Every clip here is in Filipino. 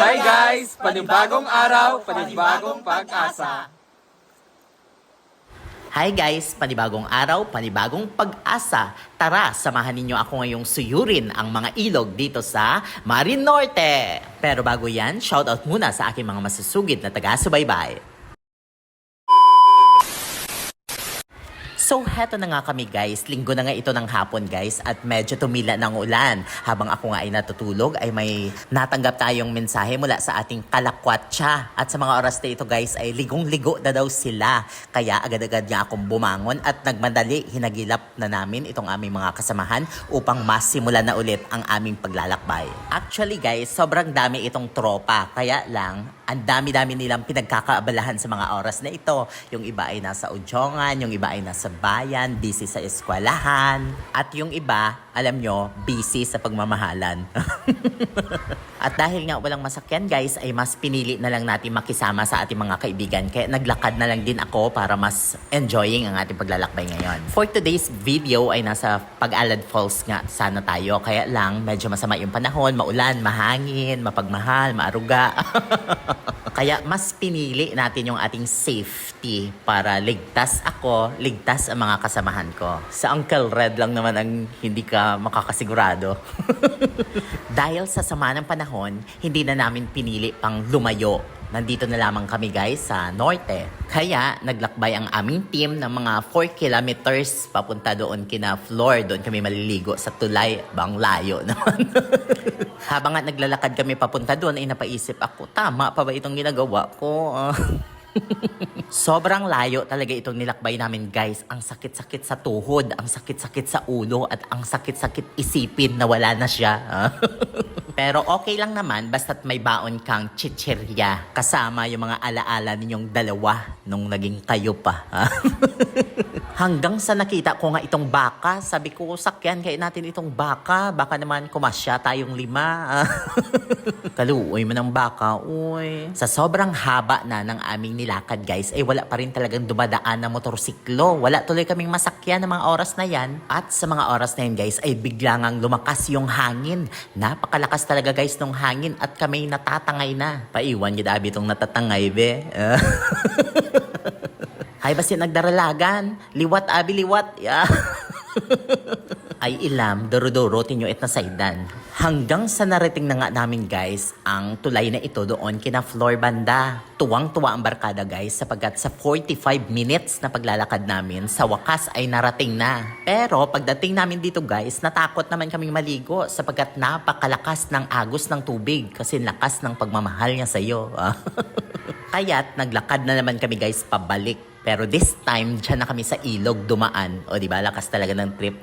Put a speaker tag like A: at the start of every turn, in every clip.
A: Hi guys! Panibagong araw, panibagong pag-asa.
B: Hi guys! Panibagong araw, panibagong pag-asa. Tara, samahan ninyo ako ngayong suyurin ang mga ilog dito sa Marinorte. Pero bago yan, shoutout muna sa aking mga masusugid na taga-subaybay. So, heto na nga kami guys. Linggo na nga ito ng hapon guys at medyo tumila ng ulan. Habang ako nga ay natutulog ay may natanggap tayong mensahe mula sa ating kalakwatsa. At sa mga oras na ito guys ay ligong-ligo na daw sila. Kaya agad-agad nga akong bumangon at nagmadali. Hinagilap na namin itong aming mga kasamahan upang masimulan na ulit ang aming paglalakbay. Actually guys, sobrang dami itong tropa. Kaya lang, ang dami-dami nilang pinagkakaabalahan sa mga oras na ito. Yung iba ay nasa Udjongan, yung iba ay nasa bayan, busy sa eskwelahan. At yung iba, alam nyo, busy sa pagmamahalan. At dahil nga walang masakyan guys, ay mas pinili na lang natin makisama sa ating mga kaibigan. Kaya naglakad na lang din ako para mas enjoying ang ating paglalakbay ngayon. For today's video ay nasa Pag-alad Falls nga sana tayo. Kaya lang, medyo masama yung panahon, maulan, mahangin, mapagmahal, maaruga. Kaya mas pinili natin yung ating safety para ligtas ako, ligtas ang mga kasamahan ko. Sa Uncle Red lang naman ang hindi ka makakasigurado. Dahil sa sama ng panahon, hindi na namin pinili pang lumayo. Nandito na lamang kami guys sa norte. Kaya naglakbay ang aming team ng mga 4 kilometers papunta doon kina Flor. Doon kami maliligo sa tulay. Bang layo naman. Habang nga naglalakad kami papunta doon ay napaisip ako, tama pa ba itong ginagawa ko? Sobrang layo talaga itong nilakbay namin guys. Ang sakit-sakit sa tuhod, ang sakit-sakit sa ulo, at ang sakit-sakit isipin na wala na siya. Pero okay lang naman basta't may baon kang chichirya. Kasama yung mga alaala ninyong dalawa nung naging kayo pa. Hanggang sa nakita ko nga itong baka, sabi ko, sakyan kayo natin itong baka. Baka naman kumasya tayong 5. Kaluoy mo ng baka, uy. Sa sobrang haba na ng aming nilakad guys, ay wala pa rin talagang dumadaan na motorsiklo. Wala tuloy kaming masakyan ng mga oras na yan. At sa mga oras na yan guys, ay bigla ngang lumakas yung hangin. Napakalakas talaga guys ng hangin at kami natatangay na. Paiwan yung dabi itong natatangay, be. Ay basi nagdaralagan. Liwat abi liwat. Yeah. Ay ilam, duro-duro tinyo et na saydan. Hanggang sa narating na nga namin guys, ang tulay na ito doon kina Flor Banda. Tuwang-tuwa ang barkada guys sapagkat sa 45 minutes na paglalakad namin, sa wakas ay narating na. Pero pagdating namin dito guys, natakot naman kaming maligo sapagkat napakalakas ng agos ng tubig kasi lakas ng pagmamahal niya sa'yo. Kaya't naglakad na naman kami guys pabalik. Pero this time, dyan na kami sa ilog dumaan. O diba, lakas talaga ng trip.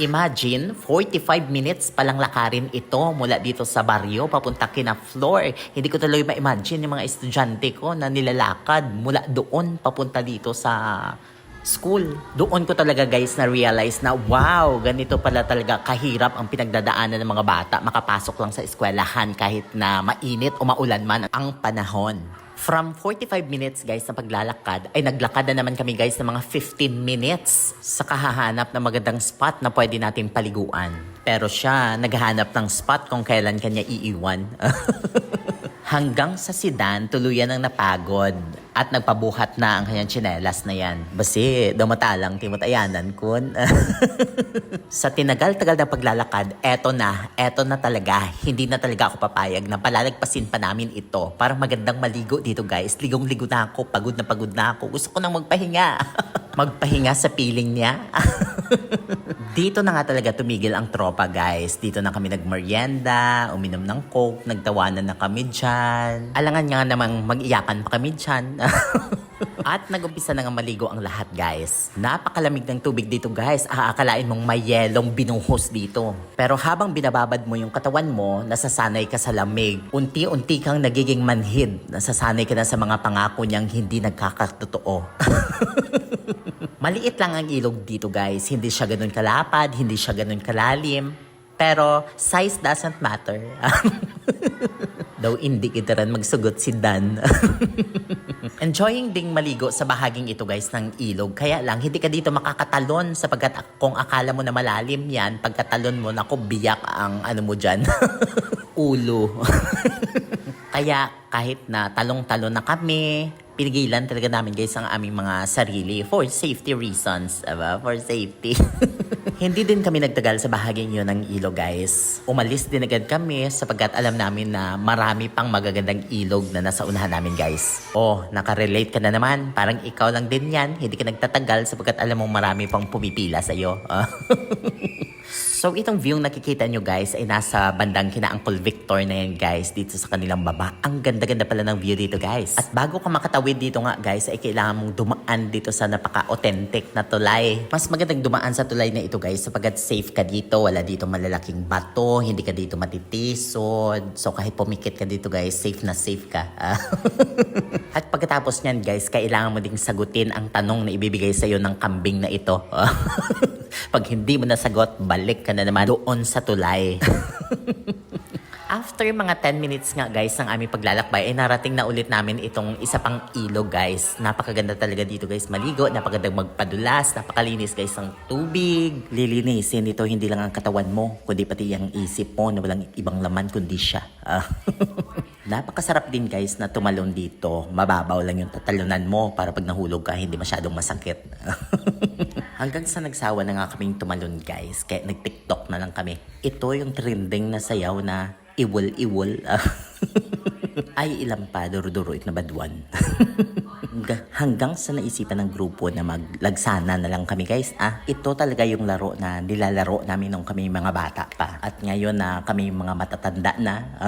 B: Imagine, 45 minutes palang lakarin ito mula dito sa baryo papunta kina Flor. Hindi ko tuloy ma-imagine yung mga estudyante ko na nilalakad mula doon papunta dito sa school. Doon ko talaga guys na-realize na wow, ganito pala talaga kahirap ang pinagdadaanan ng mga bata makapasok lang sa eskwelahan kahit na mainit o maulan man ang panahon. From 45 minutes guys na paglalakad, ay naglakad na naman kami guys ng mga 15 minutes sa kahahanap na magandang spot na pwede natin paliguan. Pero siya, naghahanap ng spot kung kailan kanya iiwan. Hanggang sa sidan, tuluyan ang napagod at nagpabuhat na ang kanyang tsinelas na yan. Basi, dumatalang timutayanan kun. Sa tinagal-tagal na paglalakad, eto na talaga. Hindi na talaga ako papayag na palalagpasin pa namin ito. Parang magandang maligo dito guys. Ligong-ligo na ako, pagod na ako. Gusto ko nang magpahinga. Magpahinga sa piling niya. Dito na nga talaga tumigil ang tropa guys. Dito na kami nagmerienda, uminom ng coke, nagtawanan na kami dyan. Alangan nga namang mag-iyakan pa kami dyan. At nag-umpisa na nga maligo ang lahat guys. Napakalamig ng tubig dito guys. Aakalain mong may yelong binuhos dito. Pero habang binababad mo yung katawan mo, nasasanay ka sa lamig. Unti-unti kang nagiging manhid. Nasasanay ka na sa mga pangako niyang hindi nagkakatotoo. Maliit lang ang ilog dito guys. Hindi siya ganun kalapad, hindi siya ganun kalalim. Pero size doesn't matter. Daw hindi kita rin magsugot si Dan. Enjoying ding maligo sa bahaging ito guys ng ilog. Kaya lang hindi ka dito makakatalon sapagkat kung akala mo na malalim yan, pagkatalon mo, naku, biyak ang ano mo dyan. ulo. Kaya kahit na talong-talon na kami, pinigilan talaga namin guys ang aming mga sarili for safety reasons. Aba? For safety. Hindi din kami nagtagal sa bahaging yun ng ilog guys. Umalis din agad kami sapagkat alam namin na marami pang magagandang ilog na nasa unahan namin guys. Oh, nakarelate ka na naman. Parang ikaw lang din yan. Hindi ka nagtatagal sapagkat alam mong marami pang pumipila sa'yo. So itong view nakikita nyo guys ay nasa bandang kina Uncle Victor na yan guys dito sa kanilang baba. Ang ganda-ganda pala ng view dito guys. At bago ka makatawid dito nga guys ay kailangan mong dumaan dito sa napaka-authentic na tulay. Mas magandang dumaan sa tulay na ito guys sapagkat safe ka dito. Wala dito malalaking bato, hindi ka dito matitisod. So kahit pumikit ka dito guys, safe na safe ka. At pagkatapos nyan guys, kailangan mo ding sagutin ang tanong na ibibigay sa'yo ng kambing na ito. Pag hindi mo nasagot, balik ka na naman doon sa tulay. After mga 10 minutes nga guys ng aming paglalakbay ay narating na ulit namin itong isa pang ilog guys. Napakaganda talaga dito guys maligo, napakagandang magpadulas, napakalinis guys ang tubig. Lilinisin ito hindi lang ang katawan mo, kundi pati ang isip mo na walang ibang laman kundi siya. Napakasarap din guys na tumalon dito. Mababaw lang yung tatalunan mo para pag nahulog ka hindi masyadong masakit. Hanggang sa nagsawa na nga kaming tumalon guys, kaya nag-TikTok na lang kami. Ito yung trending na sayaw na iwol-iwol. Ay ilang pa, duro-duroit na baduan. Hanggang sa naisipan ng grupo na maglagsana na lang kami guys. Ito talaga yung laro na nilalaro namin nung kami mga bata pa. At ngayon na kami mga matatanda na.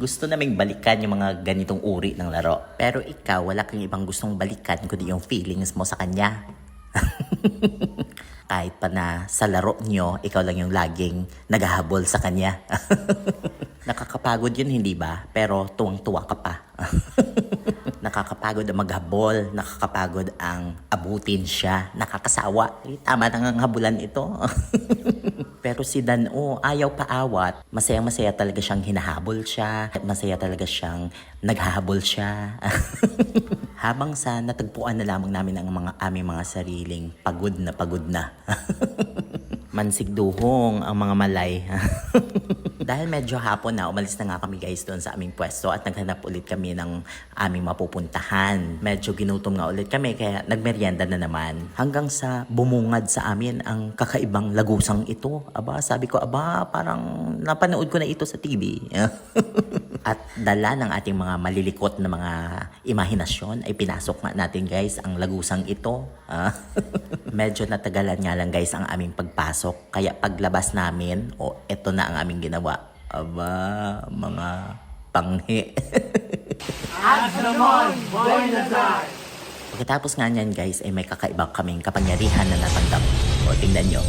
B: Gusto naming balikan yung mga ganitong uri ng laro. Pero ikaw, wala kang ibang gustong balikan kundi yung feelings mo sa kanya. Kahit pa na sa laro nyo, ikaw lang yung laging naghahabol sa kanya. Nakakapagod yun, hindi ba? Pero tuwang-tuwa ka pa. Nakakapagod ang maghabol, nakakapagod ang abutin siya, nakakasawa. Tama na ang habulan ito. Pero si Dan-o, ayaw paawat. Masaya-masaya talaga siyang hinahabol siya. At masaya talaga siyang naghahabol siya. Habang sa natagpuan na lamang namin ang aming mga sariling pagod na. Mansigduhong ang mga malay. Dahil medyo hapon na, umalis na nga kami guys doon sa aming pwesto at naghanap ulit kami ng aming mapupuntahan. Medyo ginutom nga ulit kami kaya nagmeryenda na naman. Hanggang sa bumungad sa amin ang kakaibang lagusang ito. Sabi ko, parang napanood ko na ito sa TV. At dala ng ating mga malilikot na mga imahinasyon ay pinasok nga natin guys ang lagusang ito. Medyo natagalan nga lang guys ang aming pagpasok. Kaya paglabas namin, eto na ang aming ginawa. Mga panghi. Pagkatapos nga niyan guys ay may kakaibang kaming kapangyarihan na natanggap. Tingnan nyo.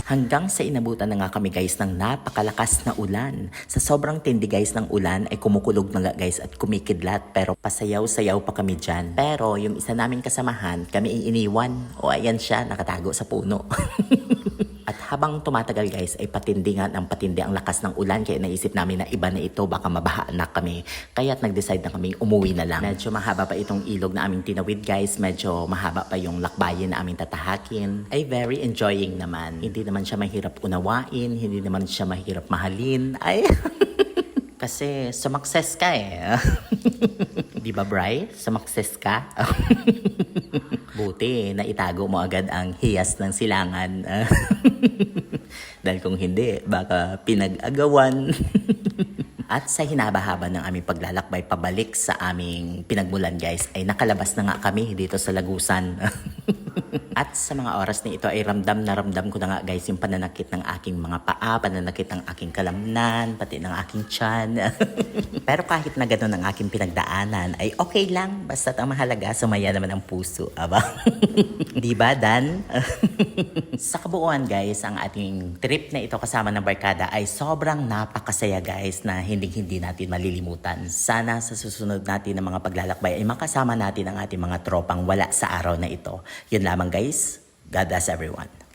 B: Hanggang sa inabutan na nga kami guys ng napakalakas na ulan. Sa sobrang tindi guys ng ulan ay kumukulog na nga guys at kumikidlat pero pasayaw-sayaw pa kami dyan. Pero yung isa naming kasamahan kami iniwan. Ayan siya nakatago sa puno. At habang tumatagal guys ay patindi nga ng patindi ang lakas ng ulan kaya naisip namin na iba na ito baka mabahaan na kami. Kaya't nag-decide na kami umuwi na lang. Medyo mahaba pa itong ilog na aming tinawid guys. Medyo mahaba pa yung lakbayin na aming tatahakin. Ay very enjoying naman. Hindi naman siya mahirap unawain. Hindi naman siya mahirap mahalin. Ay kasi sumakses ka eh. Di ba Bri? Sumakses ka? Buti na itago mo agad ang hiyas ng silangan. Dahil kung hindi, baka pinag-agawan. At sa hinaba-haba ng aming paglalakbay pabalik sa aming pinagmulan guys, ay nakalabas na nga kami dito sa Lagusan. At sa mga oras na ito ay ramdam na ramdam ko na nga guys yung pananakit ng aking mga paa, pananakit ng aking kalamnan, pati ng aking tiyan. Pero kahit na gano'n ang aking pinagdaanan ay okay lang. Basta't ang mahalaga, sumaya naman ang puso. Di ba Dan? Sa kabuuan guys, ang ating trip na ito kasama ng barkada ay sobrang napakasaya guys na hindi natin malilimutan. Sana sa susunod natin ng mga paglalakbay ay makasama natin ang ating mga tropang wala sa araw na ito. Yun lamang guys. God bless everyone.